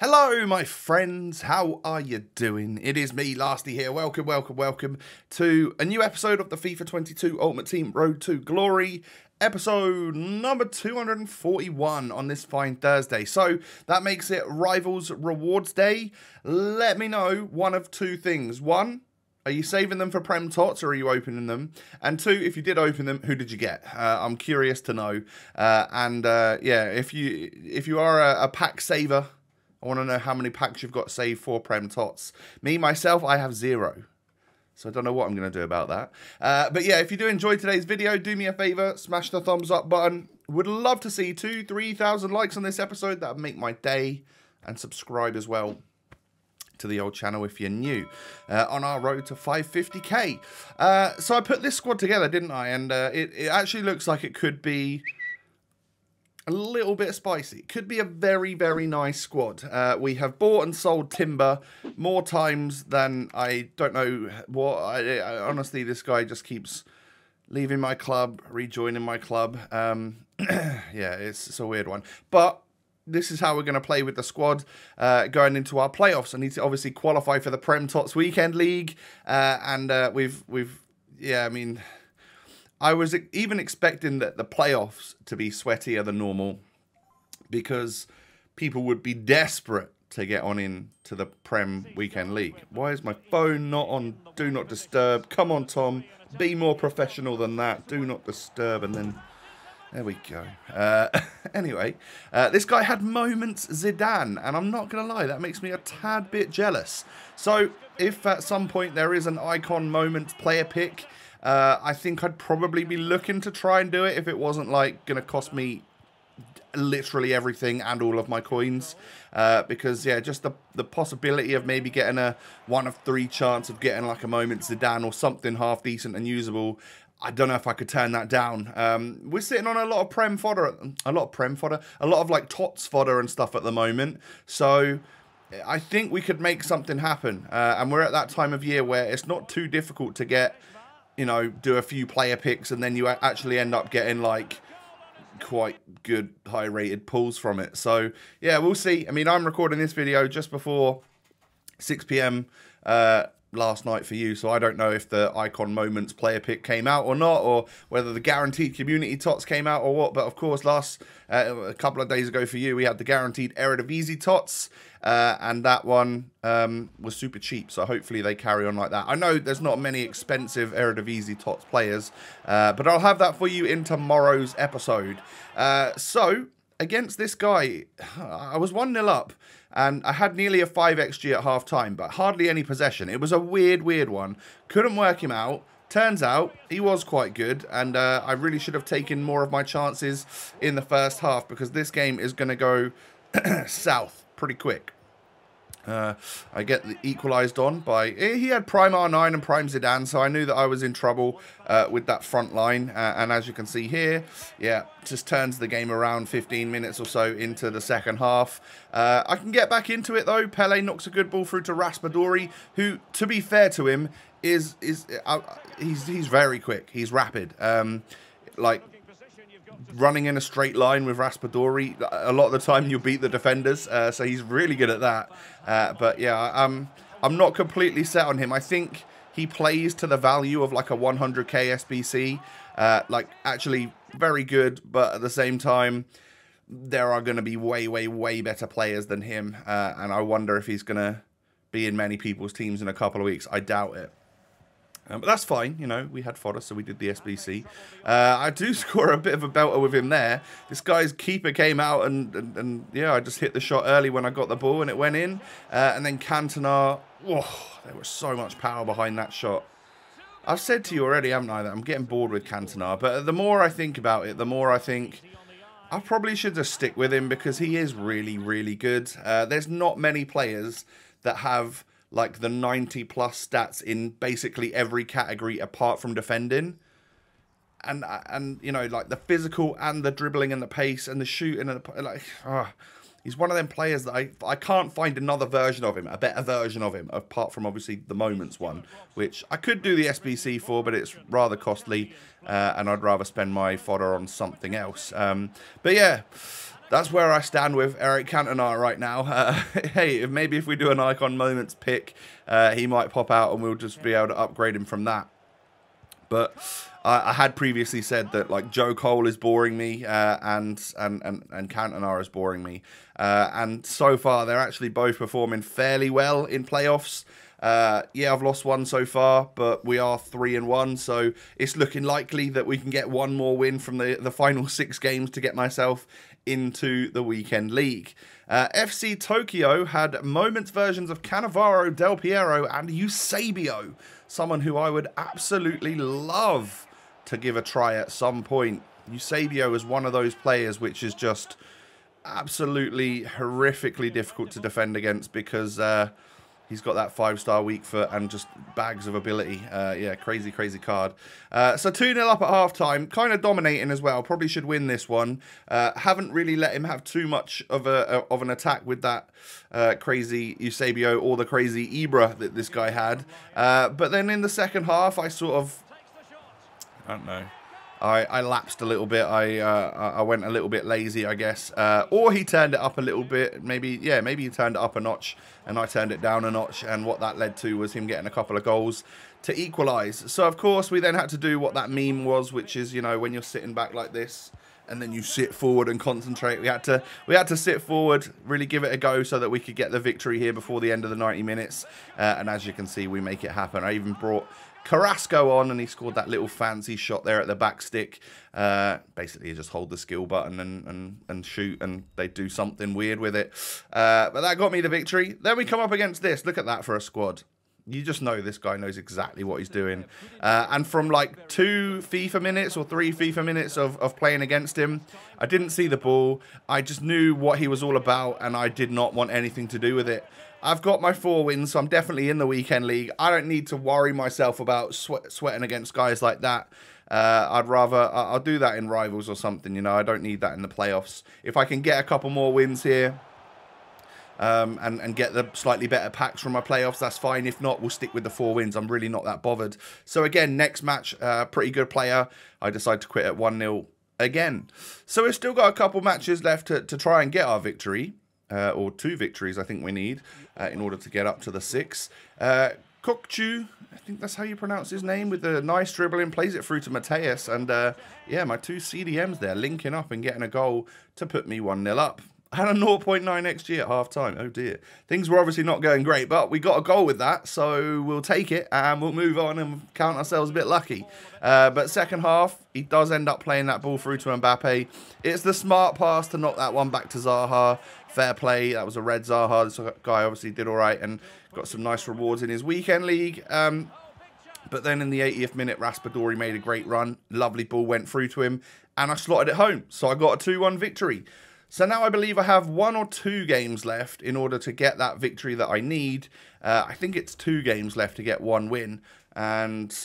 Hello, my friends. How are you doing? It is me, Lasty here. Welcome, welcome, welcome to a new episode of the FIFA 22 Ultimate Team Road to Glory, episode number 241 on this fine Thursday. So that makes it Rivals Rewards Day. Let me know one of two things. One, are you saving them for Prem TOTS or are you opening them? And two, if you did open them, who did you get? I'm curious to know. Yeah, if you are a pack saver, I want to know how many packs you've got saved for Prem TOTS. Me, myself, I have 0. So I don't know what I'm going to do about that. But yeah, if you do enjoy today's video, do me a favor, smash the thumbs up button. Would love to see 2,000-3,000 likes on this episode. That would make my day. And subscribe as well to the old channel if you're new. On our road to 550k. So I put this squad together, didn't I? And it actually looks like it could be a little bit spicy. Could be a very, very nice squad. We have bought and sold Timber more times than I don't know what. I honestly, this guy just keeps leaving my club, rejoining my club. Yeah, it's a weird one. But this is how we're going to play with the squad going into our playoffs. I need to obviously qualify for the Prem TOTS Weekend League. Yeah, I mean, I was even expecting that the playoffs to be sweatier than normal because people would be desperate to get on into the Prem Weekend League. Why is my phone not on Do Not Disturb? Come on, Tom. Be more professional than that. Do Not Disturb. And then, there we go. Anyway, this guy had moments Zidane. And I'm not going to lie, that makes me a tad bit jealous. So, if at some point there is an Icon Moments player pick, I think I'd probably be looking to try and do it if it wasn't like going to cost me literally everything and all of my coins. Because yeah, just the possibility of maybe getting a 1 of 3 chance of getting like a moment Zidane or something half decent and usable. I don't know if I could turn that down. We're sitting on a lot of Prem fodder, a lot of like TOTS fodder and stuff at the moment. So I think we could make something happen. And we're at that time of year where it's not too difficult to get, you know, do a few player picks and then you actually end up getting like quite good high rated pulls from it. So yeah, we'll see. I mean, I'm recording this video just before 6 p.m. Last night for you, so I don't know if the Icon Moments player pick came out or not, or whether the guaranteed community TOTS came out or what. But of course, a couple of days ago for you, we had the guaranteed Eredivisie TOTS, and that one was super cheap. So hopefully they carry on like that. I know there's not many expensive Eredivisie TOTS players, but I'll have that for you in tomorrow's episode. So against this guy, I was 1-0 up. And I had nearly a 5xG at half-time, but hardly any possession. It was a weird one. Couldn't work him out. Turns out, he was quite good, and I really should have taken more of my chances in the first half, because this game is going to go south pretty quick. I get the equalised on by... He had Prime R9 and Prime Zidane, so I knew that I was in trouble with that front line. And as you can see here, yeah, just turns the game around 15 minutes or so into the second half. I can get back into it, though. Pele knocks a good ball through to Raspadori, who, to be fair to him, he's very quick. He's rapid. Like, running in a straight line with Raspadori, a lot of the time you'll beat the defenders, so he's really good at that. But yeah, I'm not completely set on him. I think he plays to the value of like a 100k SBC, like actually very good, but at the same time there are going to be way better players than him, and I wonder if he's going to be in many people's teams in a couple of weeks. I doubt it. But that's fine, you know, we had fodder, so we did the SBC. I do score a bit of a belter with him there. This guy's keeper came out and yeah, I just hit the shot early when I got the ball and it went in. And then Cantona, whoa, there was so much power behind that shot. I've said to you already, haven't I, that I'm getting bored with Cantona. But the more I think about it, the more I think I probably should just stick with him because he is really good. There's not many players that have like the 90+ stats in basically every category apart from defending. And you know, like the physical and the dribbling and the pace and the shooting and the, like, he's one of them players that I can't find another version of him, a better version of him, apart from obviously the Moments one, which I could do the SBC for, but it's rather costly, and I'd rather spend my fodder on something else. But yeah, that's where I stand with Eric Cantona right now. Hey, maybe if we do an Icon Moments pick, he might pop out and we'll just be able to upgrade him from that. But I had previously said that like Joe Cole is boring me and Cantona is boring me. And so far, they're actually both performing fairly well in playoffs. Yeah, I've lost one so far, but we are 3-1, so it's looking likely that we can get one more win from the final 6 games to get myself into the weekend league. FC Tokyo had moments versions of Cannavaro, Del Piero, and Eusebio, someone who I would absolutely love to give a try at some point. Eusebio is one of those players which is just absolutely horrifically difficult to defend against because he's got that 5-star weak foot and just bags of ability. Yeah, crazy card. So 2-0 up at halftime, kind of dominating as well. Probably should win this one. Haven't really let him have too much of an attack with that crazy Eusebio or the crazy Ibra that this guy had. But then in the second half, I sort of, I don't know, I lapsed a little bit. I went a little bit lazy, I guess. Or he turned it up a little bit. Maybe he turned it up a notch and I turned it down a notch. And what that led to was him getting a couple of goals to equalise. So, of course, we then had to do what that meme was, which is, you know, when you're sitting back like this and then you sit forward and concentrate. We had to sit forward, really give it a go so that we could get the victory here before the end of the 90 minutes. And as you can see, we make it happen. I even brought Carrasco on and he scored that little fancy shot there at the back stick. Basically you just hold the skill button and shoot and they do something weird with it. But that got me the victory. Then we come up against this. Look at that for a squad. You just know this guy knows exactly what he's doing. And from like 2 FIFA minutes or 3 FIFA minutes of playing against him, I didn't see the ball. I just knew what he was all about and I did not want anything to do with it. I've got my 4 wins, so I'm definitely in the weekend league. I don't need to worry myself about sweating against guys like that. I'd rather, I'll do that in Rivals or something, you know. I don't need that in the playoffs. If I can get a couple more wins here and get the slightly better packs from my playoffs, that's fine. If not, we'll stick with the 4 wins. I'm really not that bothered. So again, next match, pretty good player. I decide to quit at 1-0 again. So we've still got a couple matches left to try and get our victory. Or 2 victories I think we need in order to get up to the 6. Kokchu, I think that's how you pronounce his name, with a nice dribbling, plays it through to Mateus. And yeah, my 2 CDMs there linking up and getting a goal to put me 1-0 up. I had a 0.9 XG at half-time. Oh dear. Things were obviously not going great, but we got a goal with that, so we'll take it and we'll move on and count ourselves a bit lucky. But second half, he does end up playing that ball through to Mbappe. It's the smart pass to knock that one back to Zaha. Fair play. That was a red Zaha. This guy obviously did all right and got some nice rewards in his weekend league. But then in the 80th minute, Raspadori made a great run. Lovely ball went through to him, and I slotted it home. So I got a 2-1 victory. So now I believe I have 1 or 2 games left in order to get that victory that I need. I think it's 2 games left to get 1 win. And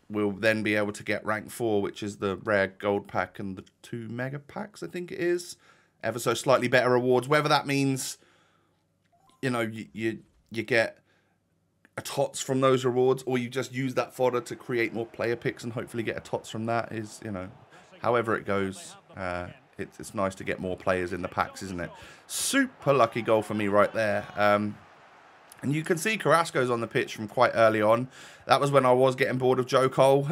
we'll then be able to get rank 4, which is the rare gold pack and the 2 mega packs, I think it is. Ever so slightly better rewards. Whether that means, you know, you get a TOTS from those rewards, or you just use that fodder to create more player picks and hopefully get a TOTS from that, is, you know, however it goes. It's nice to get more players in the packs, isn't it? Super lucky goal for me right there. And you can see Carrasco's on the pitch from quite early on. That was when I was getting bored of Joe Cole.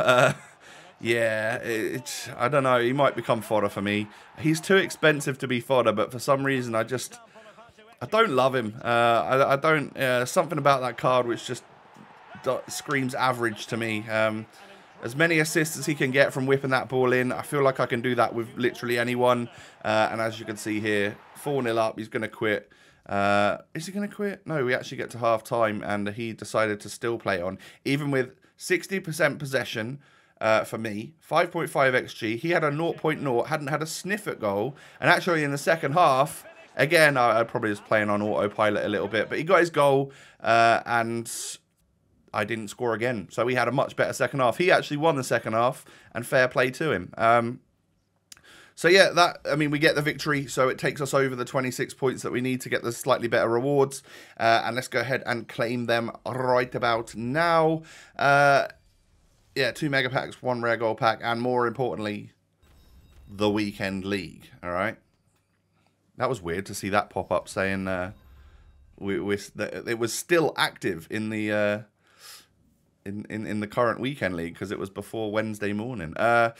Yeah, I don't know. He might become fodder for me. He's too expensive to be fodder, but for some reason I don't love him. I don't. Something about that card which just screams average to me. As many assists as he can get from whipping that ball in, I feel like I can do that with literally anyone. And as you can see here, 4-0 up. He's going to quit. Is he going to quit? No, we actually get to half time, and he decided to still play on, even with 60% possession. For me, 5.5 XG. He had a 0.0, hadn't had a sniff at goal. And actually in the second half, again, I probably was playing on autopilot a little bit, but he got his goal and I didn't score again. So he had a much better second half. He actually won the second half, and fair play to him. So yeah, I mean, we get the victory, so it takes us over the 26 points that we need to get the slightly better rewards. And let's go ahead and claim them right about now. Yeah, 2 mega packs, 1 rare gold pack, and more importantly, the weekend league. All right. That was weird to see that pop up saying it was still active in the in the current weekend league because it was before Wednesday morning. I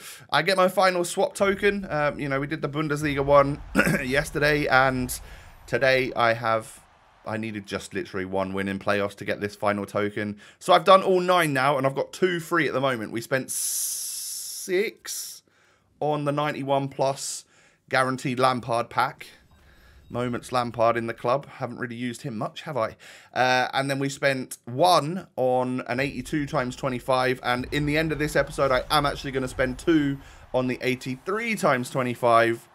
get my final swap token. You know, we did the Bundesliga one yesterday, and today I needed just literally one win in playoffs to get this final token. So I've done all 9 now, and I've got 2 free at the moment. We spent 6 on the 91 plus guaranteed Lampard pack. Moments Lampard in the club. Haven't really used him much, have I? And then we spent 1 on an 82 times 25. And in the end of this episode, I am actually going to spend 2 on the 83 times 25.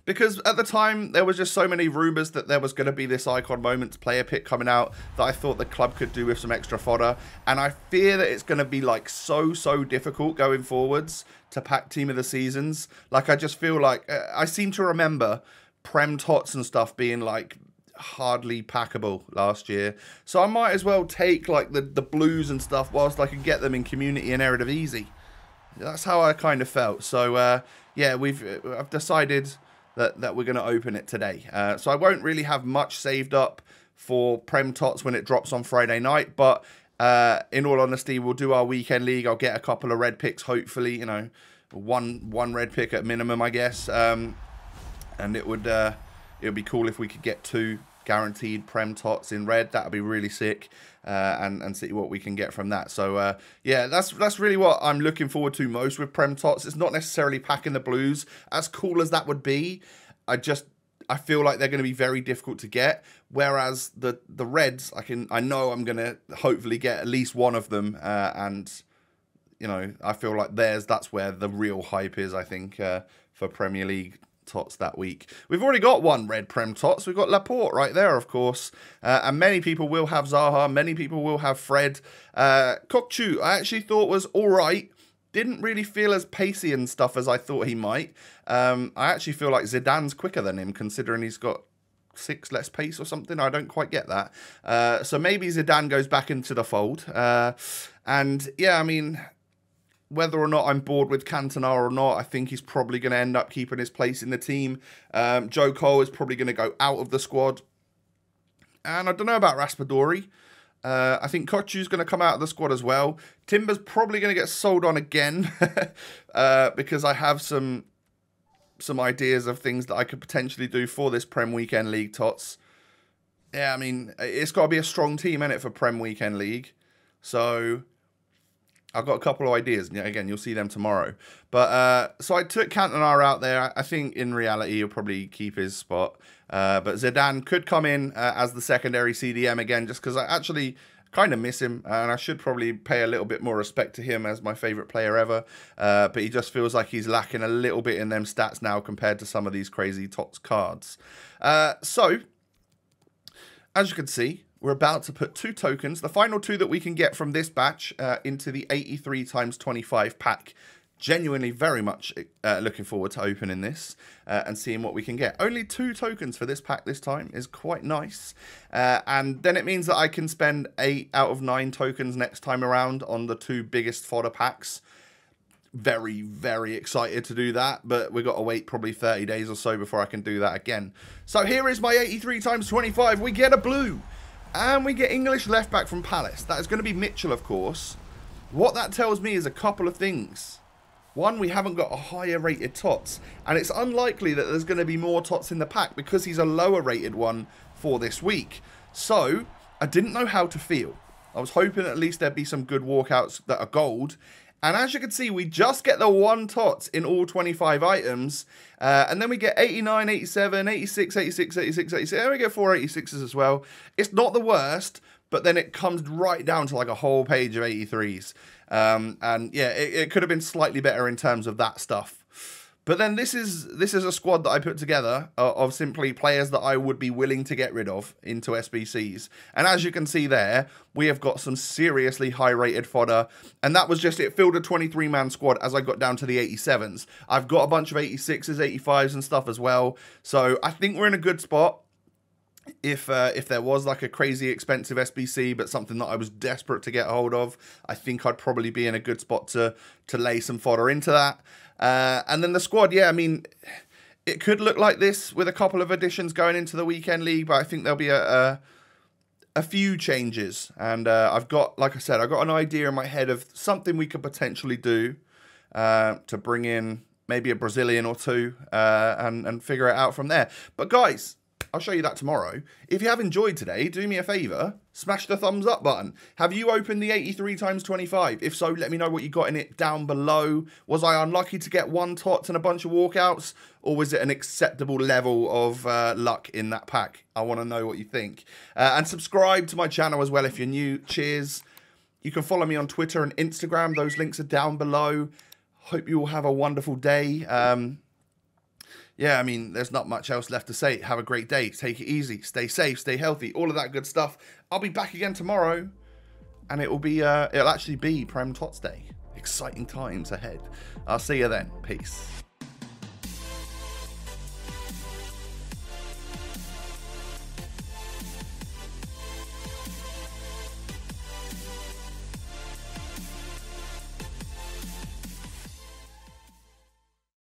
Because at the time, there was just so many rumours that there was going to be this Icon Moments player pick coming out that I thought the club could do with some extra fodder. And I fear that it's going to be like so difficult going forwards to pack Team of the Seasons. Like, I just feel like, I seem to remember Prem TOTS and stuff being like hardly packable last year. So I might as well take like the blues and stuff whilst I can get them in Community and Eredivisie. That's how I kind of felt. So yeah, I've decided that we're going to open it today. So I won't really have much saved up for Prem TOTS when it drops on Friday night, but in all honesty, we'll do our weekend league. I'll get a couple of red picks, hopefully, you know, one red pick at minimum, I guess. And it would be cool if we could get 2 guaranteed Prem TOTS in red. That would be really sick, and see what we can get from that. So yeah, that's really what I'm looking forward to most with Prem TOTS. It's not necessarily packing the blues, as cool as that would be. I feel like they're going to be very difficult to get. Whereas the reds, I know I'm going to hopefully get at least one of them, and you know, I feel like that's where the real hype is, I think, for Premier League TOTS that week. We've already got 1 red Prem TOTS. We've got Laporte right there, of course. And many people will have Zaha. Many people will have Fred. Kokchu, I actually thought was all right. Didn't really feel as pacey and stuff as I thought he might. I actually feel like Zidane's quicker than him, considering he's got 6 less pace or something. I don't quite get that. So maybe Zidane goes back into the fold. And yeah, I mean, whether or not I'm bored with Cantona or not, I think he's probably going to end up keeping his place in the team. Joe Cole is probably going to go out of the squad. And I don't know about Raspadori. I think Kochu's going to come out of the squad as well. Timber's probably going to get sold on again because I have some ideas of things that I could potentially do for this Prem Weekend League TOTS. Yeah, I mean, it's got to be a strong team, innit, for Prem Weekend League. So I've got a couple of ideas. Again, you'll see them tomorrow. But so I took Cantona out there. I think in reality he'll probably keep his spot. But Zidane could come in as the secondary CDM again, just because I actually kind of miss him, and I should probably pay a little bit more respect to him as my favourite player ever. But he just feels like he's lacking a little bit in them stats now compared to some of these crazy TOTS cards. So, as you can see, we're about to put 2 tokens, the final 2 that we can get from this batch, into the 83 times 25 pack. Genuinely very much looking forward to opening this and seeing what we can get. Only 2 tokens for this pack this time is quite nice. And then it means that I can spend 8 out of 9 tokens next time around on the 2 biggest fodder packs. Very, very excited to do that, but we've got to wait probably 30 days or so before I can do that again. So here is my 83 times 25. We get a blue. And we get English left back from Palace. That is going to be Mitchell, of course. What that tells me is a couple of things. One, we haven't got a higher rated TOTS. And it's unlikely that there's going to be more TOTS in the pack because he's a lower rated one for this week. So, I didn't know how to feel. I was hoping at least there'd be some good walkouts that are gold. And as you can see, we just get the 1 TOTS in all 25 items. And then we get 89, 87, 86, 86, 86, 86. And we get 4 86s as well. It's not the worst, but then it comes right down to like a whole page of 83s. And yeah, it could have been slightly better in terms of that stuff. But then this is a squad that I put together of simply players that I would be willing to get rid of into SBCs. And as you can see there, we have got some seriously high-rated fodder. And that was just, it filled a 23-man squad as I got down to the 87s. I've got a bunch of 86s, 85s and stuff as well. So I think we're in a good spot. If there was like a crazy expensive SBC, but something that I was desperate to get a hold of, I think I'd probably be in a good spot to lay some fodder into that. And then the squad, yeah, I mean, it could look like this with a couple of additions going into the weekend league, but I think there'll be a few changes. And I've got, like I said, I've got an idea in my head of something we could potentially do to bring in maybe a Brazilian or two and figure it out from there. But guys, I'll show you that tomorrow. If you have enjoyed today, do me a favour, smash the thumbs up button. Have you opened the 83x25? If so, let me know what you got in it down below. Was I unlucky to get 1 TOTS and a bunch of walkouts? Or was it an acceptable level of luck in that pack? I want to know what you think. And subscribe to my channel as well if you're new. Cheers. You can follow me on Twitter and Instagram. Those links are down below. Hope you all have a wonderful day. Yeah, I mean, there's not much else left to say. Have a great day. Take it easy. Stay safe. Stay healthy. All of that good stuff. I'll be back again tomorrow. And it'll actually be Prem TOTS Day. Exciting times ahead. I'll see you then. Peace.